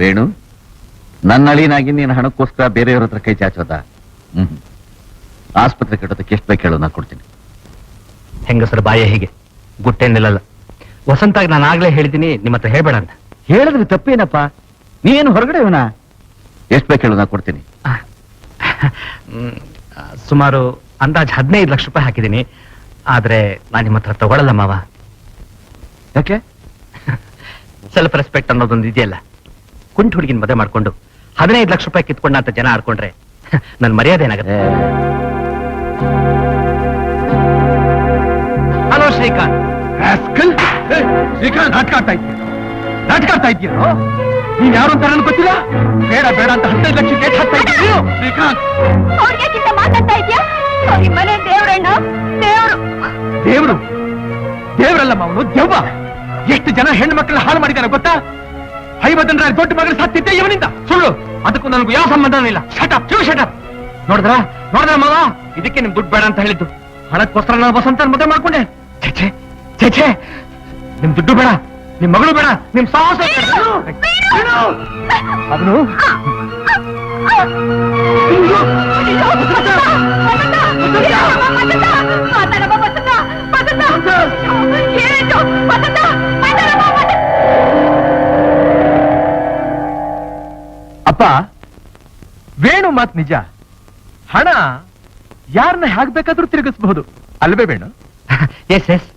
ವೇಣು, ನನ್ನ ಅಳಿನಾಗಿ ನೀನು ಹಣಕ್ಕೋಸ್ಕರ ಬೇರೆಯವ್ರ ಹತ್ರ ಕೈ ಚಾಚೋದ? ಆಸ್ಪತ್ರೆ ಕಟ್ಟೋದಕ್ಕೆ ಎಷ್ಟು ಬೇಕು ಹೇಳೋ, ನಾ ಕೊಡ್ತೀನಿ. ಹೆಂಗಸರ ಬಾಯ ಹೀಗೆ ಗುಟ್ಟೆ ನಿಲ್ಲಲ್ಲ. ವಸಂತಾಗಿ ನಾನು ಆಗ್ಲೇ ಹೇಳಿದ್ದೀನಿ ನಿಮ್ಮ ಹತ್ರ ಹೇಳ್ಬೇಡ ಅಂತ. ಹೇಳಿದ್ರೆ ತಪ್ಪೇನಪ್ಪ? ನೀನು ಹೊರಗಡೆ ಇವನ? ಎಷ್ಟು ಬೇಕು ಹೇಳು, ನಾ ಕೊಡ್ತೀನಿ. ಸುಮಾರು ಅಂದಾಜು 15 ಲಕ್ಷ ರೂಪಾಯಿ ಹಾಕಿದ್ದೀನಿ. ಆದ್ರೆ ನಾನು ನಿಮ್ಮ ಹತ್ರ ತಗೊಳ್ಳಲ್ಲ ಮಾವ. ಯಾಕೆ? ಸೆಲ್ಫ್ ರೆಸ್ಪೆಕ್ಟ್ ಅನ್ನೋದೊಂದು ಇದೆಯಲ್ಲ. ಕುಂಟ್ ಹುಡುಗಿನ ಮದುವೆ ಮಾಡ್ಕೊಂಡು 15 ಲಕ್ಷ ರೂಪಾಯಿ ಕಿತ್ಕೊಂಡ ಅಂತ ಜನ ಆಡ್ಕೊಂಡ್ರೆ ನನ್ನ ಮರ್ಯಾದೆ ಏನಾಗುತ್ತೆ? ಹಲೋ ಶ್ರೀಕಾಂತ್. ಶ್ರೀಕಾಂತ್, ನಾಟಕ ಆಡ್ತಾ ಇದೆಯೋ? ನೀನ್ ಯಾರು ಅಂತ ನನಗೆ ಗೊತ್ತಿಲ್ಲ. ಬೇಡ ಬೇಡ ಅಂತ 15 ಲಕ್ಷ ಕೇಟ್ ಹಾಕ್ತಾ ಇದ್ದೀಯೋ ಶ್ರೀಕಾಂತ್? ಮಾತಾಡ್ತಾ ಇದೆಯಾ? ಮನೆ ದೇವ್ರಣ್ಣ, ದೇವ್ರು ದೇವ್ರಲ್ಲಮ್ಮ, ಅವನು ದೆವ್ವ. ಎಷ್ಟು ಜನ ಹೆಣ್ಣು ಮಕ್ಕಳ ಹಾಳು ಮಾಡಿದಾರೆ ಗೊತ್ತಾ? ಹೈಮದಂಡ್ರ ದೊಡ್ಡ ಮಗಳು ಸತ್ತಿದ್ದೆ ಇವನಿಂದ. ಸುಳ್ಳು, ಅದಕ್ಕೂ ನನಗೂ ಯಾವ ಸಂಬಂಧನೂ ಇಲ್ಲ. Shut up shut up. ನೋಡಿದ್ರ ಮಗ, ಇದಕ್ಕೆ ನಿಮ್ ದುಡ್ಡು ಬೇಡ ಅಂತ ಹೇಳಿದ್ದು. ಹಣಕ್ಕೋಸ್ಕರ ನಾನು ವಸಂತ ಮದುವೆ ಮಾಡ್ಕೊಂಡೆ. ಛೆ ಛೆ ಛೆ, ನಿಮ್ ದುಡ್ಡು ಬೇಡ, ನಿಮ್ ಮಗಳು ಬೇಡ, ನಿಮ್ ಸಾಹಸ ಅವನು. ಅಪ್ಪ, ವೇಣು ಮಾತ್ ನಿಜ. ಹಣ ಯಾರನ್ನ ಹೇಗ್ ಬೇಕಾದ್ರೂ ತಿರುಗಿಸಬಹುದು ಅಲ್ವೇ ವೇಣು? S S.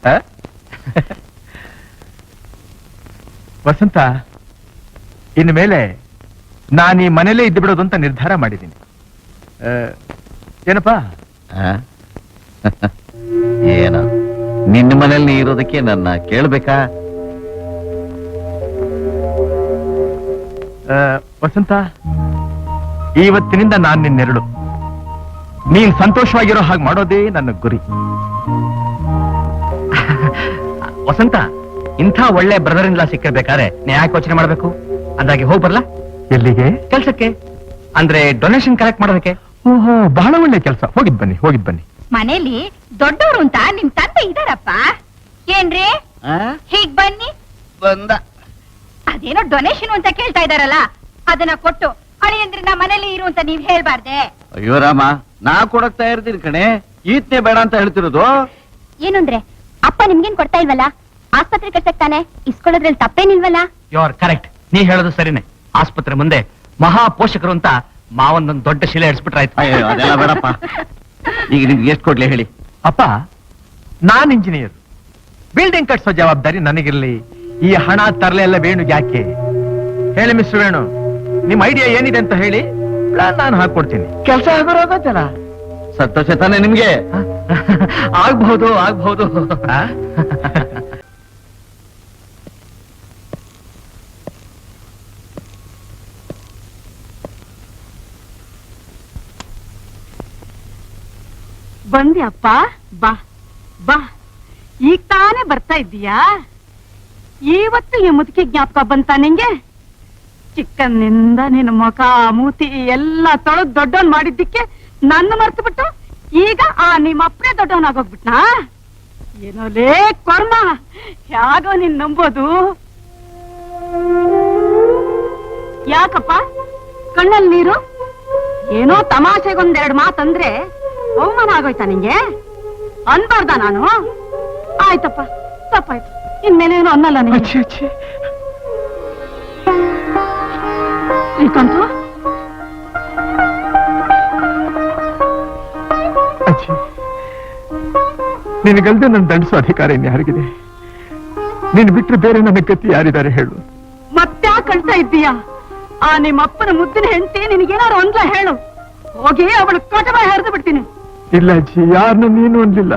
ವಸಂತ, ಇನ್ನು ಮೇಲೆ ನಾನು ಈ ಮನೇಲೇ ಇದ್ದು ಬಿಡೋದು ಅಂತ ನಿರ್ಧಾರ ಮಾಡಿದ್ದೀನಿ. ಏನಪ್ಪಾ? ಏನೋ ನಿನ್ನ ಮನೇಲಿ ನೀ ಇರೋದಕ್ಕೆ ನನ್ನ ಕೇಳ್ಬೇಕಾ? ವಸಂತ, ಇವತ್ತಿನಿಂದ ನಾನು ನಿನ್ನೆರಡು. ನೀನ್ ಸಂತೋಷವಾಗಿರೋ ಹಾಗೆ ಮಾಡೋದೇ ನನ್ನ ಗುರಿ. ವಸಂತ, ಇಂಥ ಒಳ್ಳೆ ಬ್ರದರ್ ಇನ್ ಲಾ ಸಿಕ್ಕಿರ್ಬೇಕಾದ್ರೆ ನೀ ಯಾಕೆ ಯೋಚನೆ ಮಾಡ್ಬೇಕು? ಅಂದಾಗೆ ಹೋಗ್ ಬರ್ಲಾ? ಎಲ್ಲಿಗೆ? ಕೆಲ್ಸಕ್ಕೆ. ಅಂದ್ರೆ ಡೊನೇಷನ್ ಕಲೆಕ್ಟ್ ಮಾಡೋದಕ್ಕೆ. ಓಹೋ, ಬಹಳ ಒಳ್ಳೆ ಕೆಲಸ. ಹೋಗಿದ್ ಬನ್ನಿ. ಮನೇಲಿ ದೊಡ್ಡವರು ಅಂತ ನಿಮ್ ತಂದೆ ಇದಾರಪ್ಪ. ಏನ್ರಿ ಹೀಗ್ ಬನ್ನಿ. ಬಂದ. ಅದೇನೋ ಡೊನೇಷನ್ ಅಂತ ಕೇಳ್ತಾ ಇದಾರಲ್ಲ, ಅದನ್ನ ಕೊಟ್ಟು ಅಳಿಯಂದ್ರೆ ನಾ ಮನೇಲಿ ಇರು ಅಂತ ನೀವ್ ಹೇಳ್ಬಾರ್ದೆ? ಅಯ್ಯೋ ರಾಮ, ನಾ ಕೊಡಕ್ ತಯಾರಿದ್ದೀನಿ ಕಣೆ. ಈತ್ನೇ ಬೇಡ ಅಂತ ಹೇಳ್ತಿರೋದು. ಏನು ಅಂದ್ರೆ ಅಪ್ಪ ನಿಮ್ಗೇನ್ ಕೊಡ್ತಾ ಇಲ್ವಲ್ಲ? ಆಸ್ಪತ್ರೆ ಕಟ್ಸಕ್ ತಾನೆ, ಇಸ್ಕೊಳ್ಳೋದ್ರಲ್ಲಿ ತಪ್ಪೇನಿಲ್ವಲ್ಲ? You are correct. ನೀ ಹೇಳೋದು ಸರಿನೇ. ಆಸ್ಪತ್ರೆ ಮುಂದೆ ಮಹಾ ಪೋಷಕರು ಅಂತ ಮಾವೊಂದೊಂದು ದೊಡ್ಡ ಶಿಲೆ ಇಡ್ಸ್ಬಿಟ್ರಾಯ್ತು. ಅಯ್ಯೋ, ಅದೆಲ್ಲ ಬೇಡಪ್ಪ. ಈಗ ನಿಮ್ಗೆ ಎಷ್ಟು ಕೊಡ್ಲಿ ಹೇಳಿ? ಅಪ್ಪ, ನಾನ್ ಇಂಜಿನಿಯರ್. ಬಿಲ್ಡಿಂಗ್ ಕಟ್ಸೋ ಜವಾಬ್ದಾರಿ ನನಗಿರ್ಲಿ. ಈ ಹಣ ತರಲೆ ಎಲ್ಲ ವೇಣುಗೆ ಯಾಕೆ? ಹೇಳಿ ಮಿಸ್ಟರ್ ವೇಣು, ನಿಮ್ ಐಡಿಯಾ ಏನಿದೆ ಅಂತ ಹೇಳಿ, ಪ್ಲಾನ್ ನಾನು ಹಾಕೊಡ್ತೀನಿ. ಕೆಲಸ ಆಗೋರಾಗತ್ತಲ್ಲ. ಸಂತೋಷ ತಾನೆ ನಿಮ್ಗೆ? ಆಗ್ಬಹುದು. ಬಂದ್ಯಪ್ಪ, ಬಾ ಬಾ. ಈಗ ತಾನೇ ಬರ್ತಾ ಇದ್ದೀಯಾ? ಇವತ್ತು ಈ ಮುದುಕಿ ಜ್ಞಾಪಕ ಬಂತ ನಿಂಗೆ? ಚಿಕ್ಕನ್ನಿಂದ ನಿನ್ನ ಮುಖ ಮೂತಿ ಎಲ್ಲ ತೊಳೆದು ದೊಡ್ಡವನ್ ಮಾಡಿದ್ದಕ್ಕೆ ನನ್ನ ಮರ್ತು ಬಿಟ್ಟು ಈಗ ನಿಮ್ಮ ಅಪ್ಪನೇ ದೊಡ್ಡವನಾಗೋಗ್ಬಿಟ್ನಾ? ಏನೋ ಲೇ ಕೊರ್ಮ, ಹೇಗೋ ನೀನ್ ನಂಬೋದು? ಯಾಕಪ್ಪ ಕಣ್ಣಲ್ಲಿ ನೀರು? ಏನೋ ತಮಾಷೆಗೊಂದೆರಡು ಮಾತಂದ್ರೆ ಅವಮಾನ ಆಗೋಯ್ತಾ ನಿಂಗೆ? ಅನ್ಬಾರ್ದ ನಾನು? ಆಯ್ತಪ್ಪ, ತಪ್ಪಾಯ್ತು. ಇನ್ಮೇಲೇನು ಅನ್ನಲ್ಲ ನೀನು. ಶ್ರೀಕಾಂತು, ನಿನಗಲ್ದೆ ನನ್ನ ದಂಡಿಸೋ ಅಧಿಕಾರ ಇನ್ಯಾರಿಗಿದೆ? ನೀನು ಬಿಟ್ಟರೆ ಬೇರೆ ನನ್ನ ಗತಿ ಯಾರಿದ್ದಾರೆ ಹೇಳು? ಮತ್ತ್ಯಾಕೆ ಕಳ್ತಾ ಇದ್ದೀಯಾ? ನಿಮ್ಮ ಅಪ್ಪನ ಮುದ್ದಿನ ಹೆಂಡತಿ ನಿನಗೇನಾರು ಅಂದ್ಲ ಹೇಳು, ಹೋಗಿ ಅವಳು ಕಟಬ ಹರಿದು ಬಿಡ್ತೀನಿ. ಇಲ್ಲ ಅಜ್ಜಿ, ಯಾರನ್ನ ನೀನು ಅನ್ಲಿಲ್ಲ.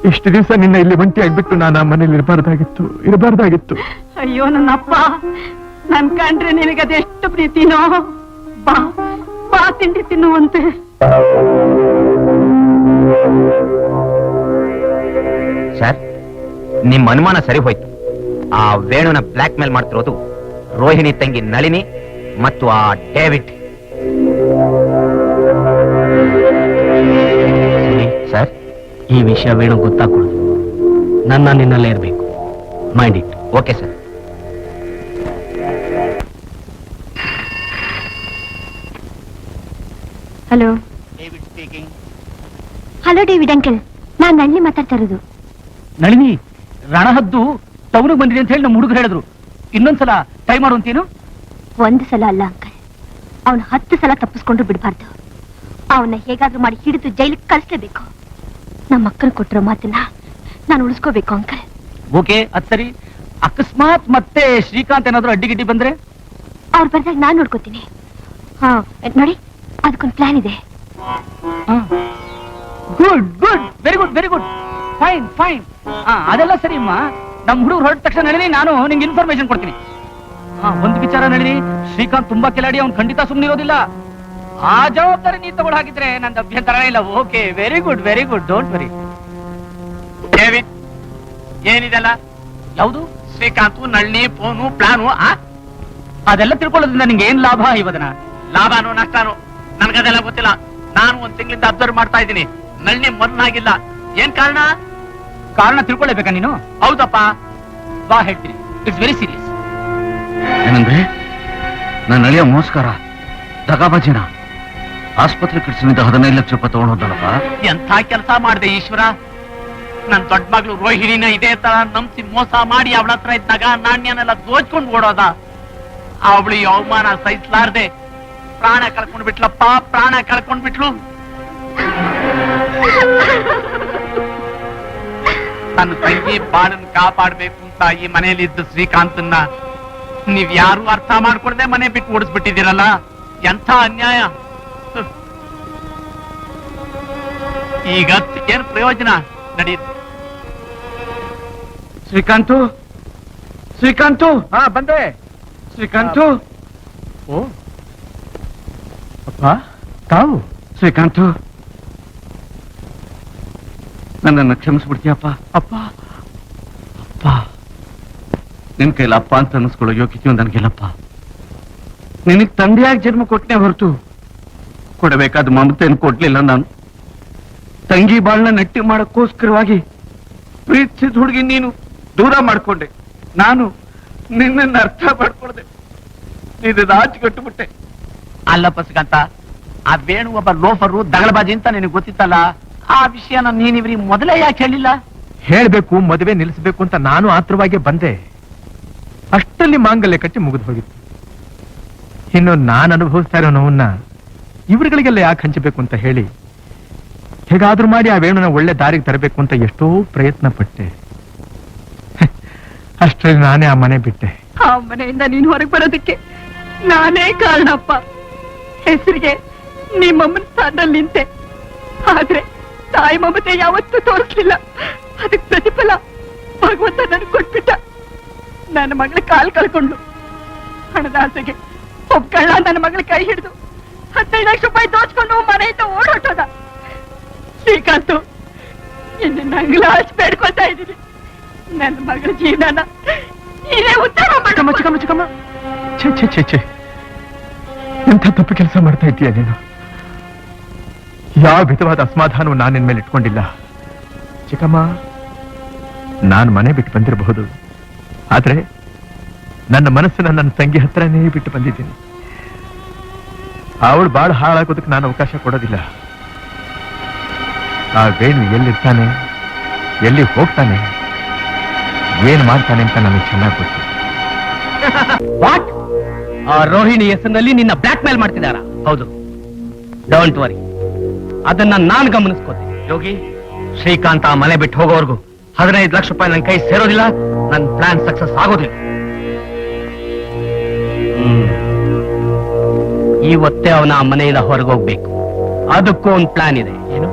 ಇಷ್ಟು ದಿವಸ ನಿನ್ನ ಇಲ್ಲಿ ಒಂಟಿ ಆಗ್ಬಿಟ್ಟು ನಾನು ಆ ಮನೇಲಿ ಇರಬಾರ್ದಾಗಿತ್ತು. ಅಯ್ಯೋ ನನ್ನಪ್ಪ, ನನ್ ಕಂಡ್ರೆ ನಿನಗದೆಷ್ಟು ಪ್ರೀತಿನೋ. ಬಾ ಬಾ, ತಿಂಡಿ ತಿನ್ನುವಂತೆ. ಸರ್, ನಿಮ್ಮ ಅನುಮಾನ ಸರಿ ಹೋಯ್ತು. ಆ ವೇಣುನ ಬ್ಲಾಕ್ ಮೇಲ್ ಮಾಡ್ತಿರೋದು ರೋಹಿಣಿ ತಂಗಿ ನಳಿನಿ ಮತ್ತು ಆ ಡೇವಿಡ್. ಸರ್, ಈ ವಿಷಯ ವೇಣು ಗೊತ್ತಾಗ್ಕೊಡುದು. ನಿನ್ನಲ್ಲೇ ಇರಬೇಕು. Mind it. Okay sir. Hello hello David uncle, ನಾನ್ ನಳ್ಳಿ ಮಾತಾಡ್ತಾ ಇರೋದು. ನಳಿನಿ, ರಣಹದ್ದು ಟೌನಿಗೆ ಬಂದಿದೆ ಅಂತ ಹೇಳಿ ನಮ್ಮ ಹುಡುಗರು ಹೇಳಿದ್ರು. ಇನ್ನೊಂದ್ಸಲ ಟ್ರೈ ಮಾಡು ಅಂತೇನು? ಒಂದು ಸಲ ಅಲ್ಲ ಅಂಕಲ್, ಅವನು 10 ಸಲ ತಪ್ಪಿಸ್ಕೊಂಡ್ರು ಬಿಡಬಾರ್ದು. ಅವನ್ನ ಹೇಗಾದ್ರೂ ಮಾಡಿ ಹಿಡಿದು ಜೈಲಿಗೆ ಕಳಿಸ್ಲೇಬೇಕು. ನಮ್ಮ ಅಕ್ಕನ ಕೊಟ್ಟಿರೋ ಮಾತನ್ನ ನಾನು ಉಳಿಸ್ಕೋಬೇಕು ಅಂಕಲ್. ಓಕೆ, ಅದ್ ಸರಿ. ಅಕಸ್ಮಾತ್ ಮತ್ತೆ ಶ್ರೀಕಾಂತ್ ಏನಾದ್ರು ಅಡ್ಡಿಗಿಡ್ಡಿ ಬಂದ್ರೆ? ಅವ್ರು ಬರ್ದಾಗ ನಾನ್ ನೋಡ್ಕೋತೀನಿ. ಹಾ ನೋಡಿ, ಅದಕ್ಕೊಂದು ಪ್ಲಾನ್ ಇದೆ. Good good, very good very good, fine fine. ಅದೆಲ್ಲ ಸರಿ ಅಮ್ಮ. ನಮ್ ಹುಡುಗರು ಹೊರಟ ತಕ್ಷಣ ನಳಿನಿ ನಾನು ನಿಂಗೆ ಇನ್ಫಾರ್ಮೇಶನ್ ಕೊಡ್ತೀನಿ. ಒಂದು ವಿಚಾರ ನಳಿನಿ, ಶ್ರೀಕಾಂತ್ ತುಂಬಾ ಕೆಲಾಡಿ, ಅವ್ನು ಖಂಡಿತ ಸುಮ್ಮನಿರೋದಿಲ್ಲ. ಆ ಜವಾಬ್ದಾರಿ ನೀನ್ ತಗೊಳ್ ಹಾಕಿದ್ರೆ ನಂದು ಅಭ್ಯಂತರ ಇಲ್ಲ. Okay, very good very good, don't worry. David, ಏನಿದೆಲ್ಲ? ಯಾವುದು? ಶ್ರೀಕಾಂತ್, ನಳ್ಳಿ, ಫೋನು, ಪ್ಲಾನು. ಅದೆಲ್ಲ ತಿಳ್ಕೊಳ್ಳೋದ್ರಿಂದ ನಿಂಗೆ ಏನ್ ಲಾಭ ಇವದನ? ಲಾಭನೋ ನಷ್ಟನೋ ನನ್ಗದೆಲ್ಲ ಗೊತ್ತಿಲ್ಲ. ನಾನು ಒಂದ್ ತಿಂಗಳಿಂದ ಅಬ್ಸರ್ವ್ ಮಾಡ್ತಾ ಇದ್ದೀನಿ. ನಳ್ಳಿ ಮರನಾಗಿಲ್ಲ. ಏನ್ ಕಾರಣ? ಕಾರಣ ತಿಳ್ಕೊಳ್ಳೇಬೇಕಾ ನೀನು? ಹೌದಪ್ಪ. ಬಾ ಹೇಳ್ತೀನಿ, ಇಟ್ಸ್ ವೆರಿ ಸೀರಿಯಸ್. ಏನಂದ್ರೆ ನಾನು ನಳಿಯ ಮೋಸ್ಕಾರ ದಗಾಬಾಜಿನ ಆಸ್ಪತ್ರೆ ಕಟ್ಸಿನಿಂದ 15 ಲಕ್ಷ ರೂಪಾಯಿ ತಗೊಂಡೋದಲ್ಲಪ್ಪ. ಎಂಥ ಕೆಲಸ ಮಾಡಿದೆ ಈಶ್ವರ. ನನ್ ದೊಡ್ಡ ಮಗಳು ರೋಹಿಣಿನ ಇದೇ ತರ ನಂಬಿಸಿ ಮೋಸ ಮಾಡಿ ಅವಳ ಹತ್ರ ಇದ್ದಾಗ ನಾಣ್ಯನೆಲ್ಲ ದೋಚ್ಕೊಂಡು ಓಡೋದ. ಅವಳು ಈ ಅವಮಾನ ಸಹಿಸಲಾರ್ದೆ ಪ್ರಾಣ ಕಳ್ಕೊಂಡ್ ಬಿಟ್ಲಪ್ಪ, ಪ್ರಾಣ ಕಳ್ಕೊಂಡ್ ಬಿಟ್ಲು. ತನ್ನ ತಂಗಿ ಬಾಳನ್ ಕಾಪಾಡ್ಬೇಕು ಅಂತ ಈ ಮನೆಯಲ್ಲಿ ಇದ್ದ ಶ್ರೀಕಾಂತನ್ನ ನೀವ್ ಯಾರು ಅರ್ಥ ಮಾಡ್ಕೊಡದೆ ಮನೆ ಬಿಟ್ಟು ಓಡಿಸ್ಬಿಟ್ಟಿದ್ದೀರಲ್ಲ. ಎಂಥ ಅನ್ಯಾಯ. ಈಗ ಏನ್ ಪ್ರಯೋಜನ? ನಡೀತು. ಶ್ರೀಕಾಂತು, ಶ್ರೀಕಾಂತು, ಬಂದೆ. ಶ್ರೀಕಾಂತು. ಓ ಅಪ್ಪ, ತಾವು? ಶ್ರೀಕಾಂತು, ನನ್ನನ್ನು ಕ್ಷಮಿಸ್ಬಿಡ್ತೀಯಪ್ಪ? ಅಪ್ಪ ಅಪ್ಪ, ನಿನ್ ಕೈಲಿ ಅಪ್ಪ ಅಂತ ಅನ್ನಿಸ್ಕೊಳ್ಳೋ ಯೋಗ್ಯತೆಯು ನನಗಿಲ್ಲಪ್ಪ. ನಿನಗ್ ತಂದೆಯಾಗಿ ಜನ್ಮ ಕೊಟ್ಟನೆ ಹೊರತು ಕೊಡಬೇಕಾದ ಮಮತೆಯನ್ನು ಕೊಡ್ಲಿಲ್ಲ ನಾನು. ತಂಗಿ ಬಾಳ್ನ ನೆಟ್ಟಿ ಮಾಡಕ್ಕೋಸ್ಕರವಾಗಿ ಪ್ರೀತಿಸಿದ ಹುಡುಗಿ ನೀನು ದೂರ ಮಾಡ್ಕೊಂಡೆ. ನಾನು ನಿನ್ನನ್ನು ಅರ್ಥ ಮಾಡ್ಕೊಳ್ದೆ, ನೀನು ರಾಜ್ಗಟ್ಟುಬಿಟ್ಟೆ. ಅಲ್ಲಪ್ಪ ಶ್ರೀಕಾಂತ, ಆ ವೇಣು ಒಬ್ಬ ಲೋಫರು, ದಗಳಬಾಜಿ ಅಂತ ನಿನಗೆ ಗೊತ್ತಿತ್ತಲ್ಲ. ಆ ವಿಷಯನ ನೀನಿವ್ರಿಗೆ ಮೊದಲೇ ಯಾಕೆ ಹೇಳಿಲ್ಲ? ಹೇಳ್ಬೇಕು, ಮದುವೆ ನಿಲ್ಲಿಸಬೇಕು ಅಂತ ನಾನು ಆತುರವಾಗಿ ಬಂದೆ. ಅಷ್ಟಲ್ಲಿ ಮಾಂಗಲ್ಯ ಕಟ್ಟಿ ಮುಗಿದು ಹೋಗಿತ್ತು. ಇನ್ನು ನಾನು ಅನುಭವಿಸ್ತಾ ಇರೋ ನೋವನ್ನ ಇವರುಗಳಿಗೆಲ್ಲ ಯಾಕೆ ಹಂಚಬೇಕು ಅಂತ ಹೇಳಿ ಹೇಗಾದ್ರೂ ಮಾಡಿ ಆ ವೇಣುನ ಒಳ್ಳೆ ದಾರಿಗೆ ತರಬೇಕು ಅಂತ ಎಷ್ಟೋ ಪ್ರಯತ್ನ ಪಟ್ಟೆ. ಅಷ್ಟರಲ್ಲಿ ನಾನೇ ಆ ಮನೆ ಬಿಟ್ಟೆ. ಆ ಮನೆಯಿಂದ ನೀನು ಹೊರಗೆ ಬರೋದಕ್ಕೆ ನಾನೇ ಕಾರಣಪ್ಪ. ಹೆಸರಿಗೆ ನಿಮ್ಮಮ್ಮನ ಸ್ಥಾನದಲ್ಲಿ ನಿಂತೆ, ಆದ್ರೆ ತಾಯಿ ಮಮತೆ ಯಾವತ್ತೂ ತೋರಿಸ್ಲಿಲ್ಲ. ಅದಕ್ಕೆ ಪ್ರತಿಫಲ ಭಗವಂತ ನನಗೆ ಕೊಟ್ಬಿಟ್ಟ. ನನ್ನ ಮಗಳ ಕಾಲ್ ಕಳ್ಕೊಂಡು ಹಣದ ಆಸೆಗೆ ಒಬ್ಬ ಕಳ್ಳ ನನ್ನ ಮಗಳ ಕೈ ಹಿಡಿದು 15 ಲಕ್ಷ ರೂಪಾಯಿ ದೋಚ್ಕೊಂಡು ಮನೆಯಿಂದ ಓಡೋಟೋದ. ಶ್ರೀಕಾಂತು, ನಿನ್ನ ನಂಗ್ಲಾಚ್ ಬೇಡ್ಕೊಳ್ತಾ ಇದ್ದೀನಿ, ನನ್ನ ಮಗಳ ಜೀವನ ಇದೇ ಉತ್ತರ ಚಿಕ್ಕಮ್ಮ ಚಿಕ್ಕಮ್ಮ ಚಿಕ್ಕಮ್ಮ, ಛೇ ಛೇ ಛೇ ಛೇ, ಎಂಥ ತಪ್ಪು ಕೆಲಸ ಮಾಡ್ತಾ ಇದ್ದೀಯ ನೀನು. ಯಾವ ವಿಧವಾದ ಅಸಮಾಧಾನವು ನಾನು ನಿನ್ ಮೇಲೆ ಇಟ್ಕೊಂಡಿಲ್ಲ ಚಿಕ್ಕಮ್ಮ. ನಾನು ಮನೆ ಬಿಟ್ಟು ಬಂದಿರಬಹುದು, ಆದ್ರೆ ನನ್ನ ಮನಸ್ಸನ್ನ ನನ್ನ ತಂಗಿ ಹತ್ರನೇ ಬಿಟ್ಟು ಬಂದಿದ್ದೀನಿ. ಅವಳು ಬಾಳ ಹಾಳಾಗೋದಕ್ಕೆ ನಾನು ಅವಕಾಶ ಕೊಡೋದಿಲ್ಲ. ಆ ವೇಣು ಎಲ್ಲಿರ್ತಾನೆ, ಎಲ್ಲಿ ಹೋಗ್ತಾನೆ, ಏನ್ ಮಾಡ್ತಾನೆ ಅಂತ ನನಗೆ ಚೆನ್ನಾಗಿ ಗೊತ್ತು. ವಾಟ್? ಆ ರೋಹಿಣಿ ಹೆಸರಿನಲ್ಲಿ ನಿನ್ನ ಬ್ಲಾಕ್ ಮೇಲ್ ಮಾಡ್ತಿದಾರ? ಹೌದು. ಡೋಂಟ್ ವರಿ, ಅದನ್ನ ನಾನು ಗಮನಿಸ್ಕೋತೀನಿ. ಯೋಗಿ, ಶ್ರೀಕಾಂತ್ ಆ ಮನೆ ಬಿಟ್ಟು ಹೋಗೋವರೆಗೂ 15 ಲಕ್ಷ ರೂಪಾಯಿ ನನ್ನ ಕೈ ಸೇರೋದಿಲ್ಲ. ನನ್ನ ಪ್ಲಾನ್ ಸಕ್ಸಸ್ ಆಗೋದಿಲ್ಲ. ಇವತ್ತೇ ಅವನ ಆ ಮನೆಯಿಂದ ಹೊರಗೋಗ್ಬೇಕು. ಅದಕ್ಕೂ ಒಂದು ಪ್ಲಾನ್ ಇದೆ. ಏನು?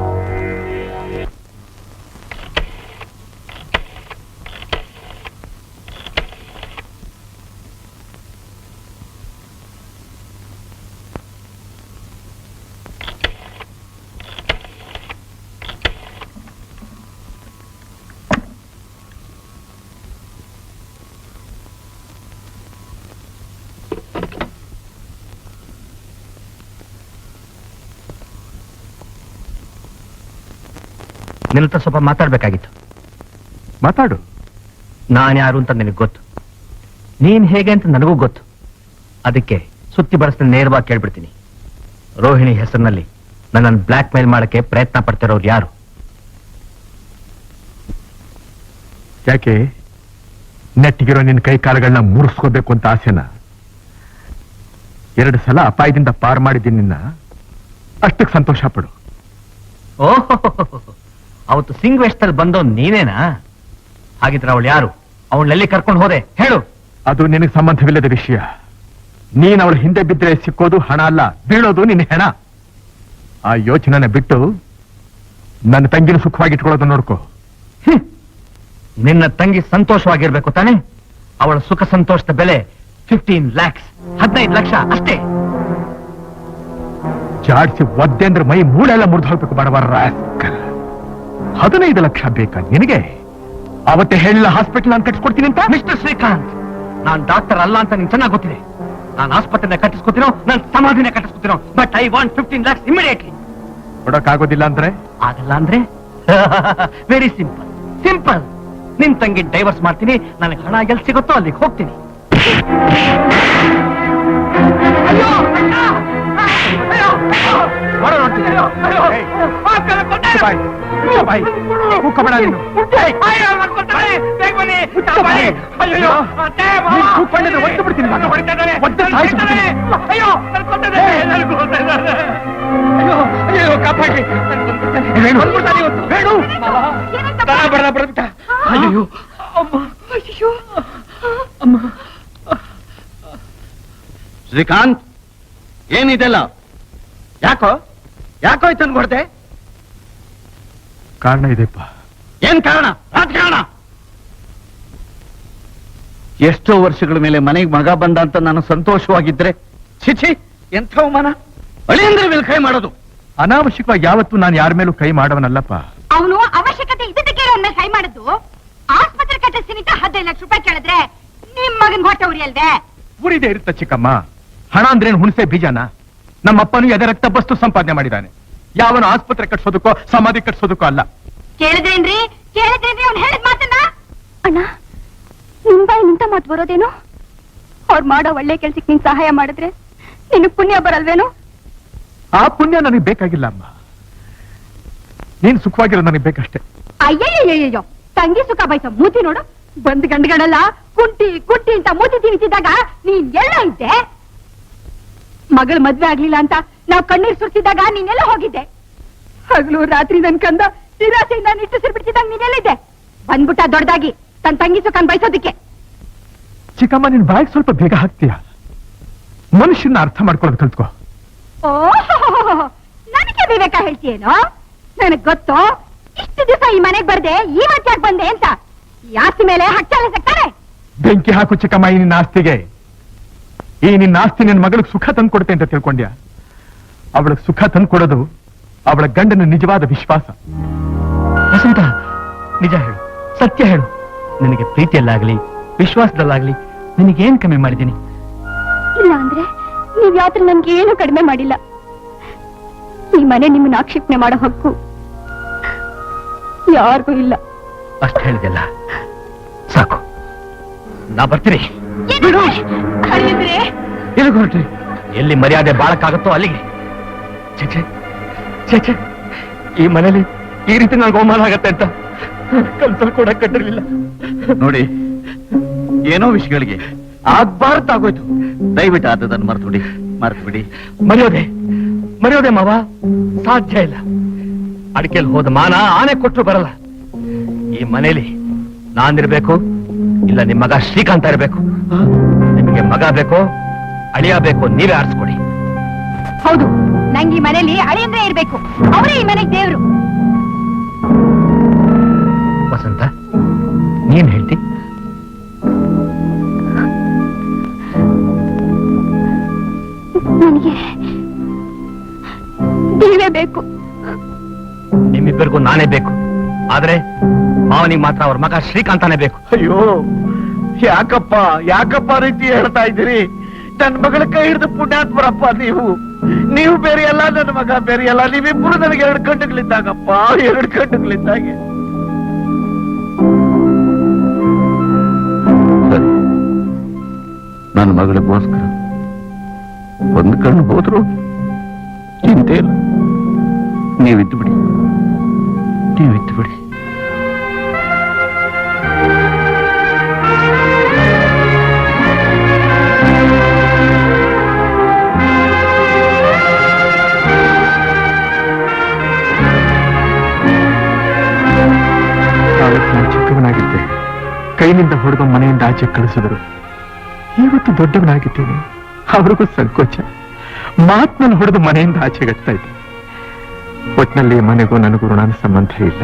ನಿನ್ನ ಹತ್ರ ಸ್ವಲ್ಪ ಮಾತಾಡ್ಬೇಕಾಗಿತ್ತು. ಮಾತಾಡು. ನಾನು ಯಾರು ಅಂತ ನಿನಗೆ ಗೊತ್ತು, ನೀನ್ ಹೇಗೆ ಅಂತ ನನಗೂ ಗೊತ್ತು. ಅದಕ್ಕೆ ಸುತ್ತಿ ಬಳಸ್ತಾ ನೇರವಾಗಿ ಕೇಳ್ಬಿಡ್ತೀನಿ. ರೋಹಿಣಿ ಹೆಸರಿನಲ್ಲಿ ನನ್ನನ್ನು ಬ್ಲ್ಯಾಕ್ ಮೇಲ್ ಮಾಡಕ್ಕೆ ಪ್ರಯತ್ನ ಪಡ್ತಿರೋರು ಯಾರು? ಯಾಕೆ ನೆಟ್ಟಿಗಿರೋ ನಿನ್ನ ಕೈ ಕಾಲುಗಳನ್ನ ಮುರಿಸ್ಕೋಬೇಕು ಅಂತ ಆಸೆನ? 2 ಸಲ ಅಪಾಯದಿಂದ ಪಾರ್ ಮಾಡಿದ್ದೀನಿ ನಿನ್ನ, ಅಷ್ಟಕ್ಕೆ ಸಂತೋಷ ಪಡು. ಓಹೋ, ಅವತ್ತು ಸಿಂಗ್ ವೇಷದಲ್ಲಿ ಬಂದವ್ ನೀನೇನಾ? ಹಾಗಿದ್ರೆ ಅವಳು ಯಾರು? ಅವಳನ್ನೆಲ್ಲಿ ಕರ್ಕೊಂಡು ಹೋದೆ ಹೇಳು. ಅದು ನಿನಗೆ ಸಂಬಂಧವಿಲ್ಲದ ವಿಷಯ. ನೀನ್ ಅವಳ ಹಿಂದೆ ಬಿದ್ದರೆ ಸಿಕ್ಕೋದು ಹಣ ಅಲ್ಲ, ಬೀಳೋದು ನಿನ್ನ ಹೆಣ. ಆ ಯೋಚನೆನ ಬಿಟ್ಟು ನನ್ನ ತಂಗಿನ ಸುಖವಾಗಿಟ್ಕೊಳ್ಳೋದು ನೋಡ್ಕೋ. ನಿನ್ನ ತಂಗಿ ಸಂತೋಷವಾಗಿರ್ಬೇಕು ತಾನೆ? ಅವಳ ಸುಖ ಸಂತೋಷದ ಬೆಲೆ 15 lakhs, 15 ಲಕ್ಷ ಅಷ್ಟೇ. ಜಾಡ್ಸಿ ಒದ್ದೆ ಅಂದ್ರೆ ಮೈ ಮೂಳೆಲ್ಲ ಮುರಿದು ಹೋಗ್ಬೇಕು ಬಡವರ. 15 ಲಕ್ಷ ಬೇಕಾ ನಿನಗೆ? ಅವತ್ತೇ ಹೇಳಿಲ್ಲ ಹಾಸ್ಪಿಟಲ್ ನಾನು ಕಟ್ಸ್ಕೊಡ್ತೀನಿ ಅಂತ. ಮಿಸ್ಟರ್ ಶ್ರೀಕಾಂತ್, ನಾನ್ ಡಾಕ್ಟರ್ ಅಲ್ಲ ಅಂತ ನಿಂಗೆ ಚೆನ್ನಾಗಿ ಗೊತ್ತಿದೆ. ನಾನು ಆಸ್ಪತ್ರೆನ ಕಟ್ಟಿಸ್ಕೊತೀನೋ, ನಾನು ಸಮಾಧಿನ ಕಟ್ಟಿಸ್ಕೊತೀನೋ, but I want 15 lakhs immediately. ಕೊಡಕ್ಕಾಗೋದಿಲ್ಲ ಅಂದ್ರೆ? ಆಗಲ್ಲ ಅಂದ್ರೆ ವೆರಿ ಸಿಂಪಲ್, ಸಿಂಪಲ್. ನಿನ್ ತಂಗಿ ಡೈವರ್ಸ್ ಮಾಡ್ತೀನಿ, ನನಗೆ ಹಣ ಎಲ್ಲಿ ಸಿಗುತ್ತೋ ಅಲ್ಲಿಗೆ ಹೋಗ್ತೀನಿ. ಶ್ರೀಕಾಂತ್, ಏನಿದೆಲ್ಲ? ಯಾಕೋ ಇತ್ತನ್ ಕೊಡ್ತೆ? ಕಾರಣ ಇದೆಪ್ಪ. ಏನ್ ಕಾರಣ? ರಾಜಕಾರಣ. ಎಷ್ಟೋ ವರ್ಷಗಳ ಮೇಲೆ ಮನೆಗೆ ಮಗ ಬಂದ ಅಂತ ನಾನು ಸಂತೋಷವಾಗಿದ್ರೆ, ಚಿಚಿ ಎಂಥ ಅವಮಾನ! ಅಳಿಯಂದ್ರೆ ಮೇಲೆ ಕೈ ಮಾಡೋದು. ಅನಾವಶ್ಯಕವಾಗಿ ಯಾವತ್ತೂ ನಾನು ಯಾರ ಮೇಲೂ ಕೈ ಮಾಡವನಲ್ಲಪ್ಪ. ಅವನು ಅವಶ್ಯಕತೆ ಇದ್ದಕ್ಕೆ ಅವನ ಮೇಲೆ ಕೈ ಮಾಡಿದ್ದು. ಆಸ್ಪತ್ರೆ ಕಟ್ಟಿಸ್ತೀನಿ 15 ಲಕ್ಷ ರೂಪಾಯಿ ಕೇಳಿದ್ರೆ ನಿಮ್ ಮಗನ್ ಹೊಟ್ಟೆ ಉರಿಯಲ್ವೇ? ಉರಿದೇ ಇರುತ್ತ ಚಿಕ್ಕಮ್ಮ. ಹಣ ಅಂದ್ರೇನು ಹುಣಸೆ ಬೀಜನ? ನಮ್ಮಪ್ಪನು ಎದೆ ರಕ್ತ ಬಸ್ತು ಸಂಪಾದನೆ ಮಾಡಿದ್ದಾನೆ. ಯಾವನು ಆಸ್ಪತ್ರೆ ಕಟ್ಸೋದಕ್ಕೋ ಸಮಾಧಿ ಕಟ್ಸೋದಕ್ಕೋ ಅಲ್ಲ. ಕೇಳಿದ್ರೇನ್ರಿ ಅವ್ನು ಹೇಳಿದ ಮಾತನ್ನ? ಅಣ್ಣ, ನಿಮ್ ಬಾಯಿ ನಿಂತ ಮಾತು ಬರೋದೇನು? ಅವ್ರು ಮಾಡೋ ಒಳ್ಳೆ ಕೆಲ್ಸಕ್ಕೆ ನೀನ್ ಸಹಾಯ ಮಾಡಿದ್ರೆ ನಿನಗ್ ಪುಣ್ಯ ಬರಲ್ವೇನು? ಆ ಪುಣ್ಯ ನನಗೆ ಬೇಕಾಗಿಲ್ಲ ಅಮ್ಮ. ನೀನ್ ಸುಖವಾಗಿರೋ ನನಗೆ ಬೇಕಷ್ಟೇ. ಅಯ್ಯಯ್ಯಯ್ಯೋ, ತಂಗಿ ಸುಖ ಬಯಸ ಮೂತಿ ನೋಡು. ಬಂದ್ ಗಂಡುಗಳೆಲ್ಲ ಕುಂಟಿ ಕುಂಟಿ ಅಂತ ಮೂತಿ ತಿನ್ನಿಸಿದಾಗ ನೀನ್ ಎಲ್ಲ ಇದ್ದೆ? ಮಗಳು ಮದ್ವೆ ಆಗ್ಲಿಲ್ಲ ಅಂತ ನಾವ್ ಕಣ್ಣೀರ್ ಸುರಿಸಿದಾಗ ನೀನೆಲ್ಲ ಹೋಗಿದ್ದೆ? ಹಗಲು ರಾತ್ರಿ ನನ್ ಕಂದ ನಿರಾಸೆಯಿಂದ ನಿಟ್ಟುಸಿರು ಬಿಡ್ತಿದ್ದಾಗ ನೀನೆಲ್ಲಿದ್ದೆ? ಬಂದ್ಬಿಟ್ಟ ದೊಡ್ಡದಾಗಿ ತನ್ ತಂಗಿ ಸುಖನ್ ಬಯಸೋದಿಕ್ಕೆ. ಚಿಕ್ಕಮ್ಮ, ನಿನ್ ಬಾಯಿಗೆ ಸ್ವಲ್ಪ ಬೇಗ ಹಾಕ್ತೀಯ. ಮನುಷ್ಯನ ಅರ್ಥ ಮಾಡ್ಕೊಳ್ಳೋದು ಕಲ್ತ್ಕೋ. ಓಹೋ, ನನಗೆ ವಿವೇಕ ಹೇಳ್ತೀಯೇನೋ? ನನಗ್ ಗೊತ್ತು. ಇಷ್ಟು ದಿವಸ ಈ ಮನೆಗ್ ಬರ್ದೆ, ಈ ಮಧ್ಯಾಗ ಬಂದೆ ಅಂತ. ಈ ಆಸ್ತಿ ಮೇಲೆ ಹಚ್ಚಾಲೆ ಸಿಗ್ತಾರೆ. ಬೆಂಕಿ ಹಾಕು ಚಿಕ್ಕಮ್ಮ ಈ ನಿನ್ನ ಆಸ್ತಿಗೆ. ಈ ನಿನ್ನ ಆಸ್ತಿ ನಿನ್ನ ಮಗಳಿಗೆ ಸುಖ ತಂದ್ಕೊಡುತ್ತೆ ಅಂತ ತಿಳ್ಕೊಂಡ್ಯಾ? ಅವಳಿಗೆ ಸುಖ ತಂದ್ಕೊಡೋದು ಅವಳ ಗಂಡನ ನಿಜವಾದ ವಿಶ್ವಾಸ. ವಸಂತ, ನಿಜ ಹೇಳು, ಸತ್ಯ ಹೇಳು. ನಿನಗೆ ಪ್ರೀತಿಯಲ್ಲಾಗ್ಲಿ ವಿಶ್ವಾಸದಲ್ಲಾಗ್ಲಿ ನಿನಗೇನ್ ಕಮ್ಮಿ ಮಾಡಿದ್ದೀನಿ? ಇಲ್ಲ ಅಂದ್ರೆ ನೀವ್ ಯಾವ್ದ್ರ ನನ್ಗೆ ಏನು ಕಡಿಮೆ ಮಾಡಿಲ್ಲ. ಈ ಮನೆ ನಿಮ್ಮನ್ನ ಆಕ್ಷೇಪಣೆ ಮಾಡೋ ಹಕ್ಕು ಯಾರಿಗೂ ಇಲ್ಲ. ಅಷ್ಟು ಹೇಳಿದೆಲ್ಲ ಸಾಕು, ನಾ ಬರ್ತೀನಿ. ಎಲ್ಲಿಗೆ ಹೊರಟ್ರಿ? ಎಲ್ಲಿ ಮರ್ಯಾದೆ ಬಾಳಕ್ಕಾಗತ್ತೋ ಅಲ್ಲಿಗೆ. ಛೇ, ಈ ಮನೇಲಿ ಈ ರೀತಿ ನನಗೆ ಅವಮಾನ ಆಗತ್ತೆ ಅಂತ ಕನ್ಸಲ್ ಕೂಡ ಕಟ್ಟಿರ್ಲಿಲ್ಲ. ನೋಡಿ, ಏನೋ ವಿಷಯಗಳಿಗೆ ಆಗ್ಬಾರ್ದಾಗೋಯ್ತು. ದಯವಿಟ್ಟು ಆದದನ್ನು ಮರ್ತು ಬಿಡಿ. ಮರೆಯೋದೆ ಮಾವ, ಸಾಧ್ಯ ಇಲ್ಲ. ಅಡಿಕೆಲ್ ಹೋದ ಮಾನ ಆನೆ ಕೊಟ್ಟರು ಬರಲ್ಲ. ಈ ಮನೇಲಿ ನಾನಿರ್ಬೇಕು, ಇಲ್ಲ ನಿಮ್ ಮಗ ಶ್ರೀಕಾಂತ ಇರ್ಬೇಕು. ನಿಮಗೆ ಮಗ ಬೇಕೋ ಅಳಿಯ ಬೇಕೋ ನೀವೇ ಆರಿಸ್ಕೊಡಿ. ಹೌದು, ನಂಗೆ ಈ ಮನೇಲಿ ಅಳಿಯಂದ್ರೆ ಇರ್ಬೇಕು. ಅವರೇ ಈ ಮನೆಗೆ ದೇವ್ರು. ವಸಂತ, ನೀನ್ ಹೇಳ್ತಿ? ನನಗೆ ನೀವೇ ಬೇಕು. ನಿಮ್ಮಿಬ್ಬರಿಗೂ ನಾನೇ ಬೇಕು. ಆದ್ರೆ ಮಾವನಿಗೆ ಮಾತ್ರ ಅವ್ರ ಮಗ ಶ್ರೀಕಾಂತನೇ ಬೇಕು. ಅಯ್ಯೋ, ಯಾಕಪ್ಪ ರೀತಿ ಹೇಳ್ತಾ ಇದ್ದೀರಿ? ನನ್ನ ಮಗಳ ಕೈ ಹಿಡಿದು ಪುಣ್ಯಾತ್ಮರಪ್ಪ ನೀವು ಬೇರೆ ಅಲ್ಲ, ನನ್ನ ಮಗ ಬೇರೆ ಅಲ್ಲ. ನೀವಿಬ್ಬರು ನನಗೆ 2 ಕಣ್ಣುಗಳಿದ್ದಾಗಪ್ಪ, 2 ಕಣ್ಣುಗಳಿದ್ದಾಗೆ. ಸರಿ, ನನ್ನ ಮಗಳಿಗೋಸ್ಕರ 1 ಕಣ್ಣು ಹೋದ್ರು ಚಿಂತೆ ಇಲ್ಲ. ನೀವಿದ್ದು ಬಿಡಿ, ನೀವಿದ್ದು ಬಿಡಿ. ನಾನು ಚಿಕ್ಕವನಾಗಿದ್ದೆ, ಕೈನಿಂದ ಹೊಡೆದು ಮನೆಯಿಂದ ಆಚೆ ಕಳಿಸಿದರು. ಇವತ್ತು ದೊಡ್ಡವನಾಗಿದ್ದೇನೆ, ಅವ್ರಿಗೂ ಸಂಕೋಚ. ಮಾತ್ನಲ್ಲಿ ಹೊಡೆದು ಮನೆಯಿಂದ ಆಚೆಗಟ್ತಾ ಇದ್ದೆ. ಒಟ್ಟಿನಲ್ಲಿ ಮನೆಗೂ ನನಗೂ ಋಣ ಸಂಬಂಧ ಇಲ್ಲ.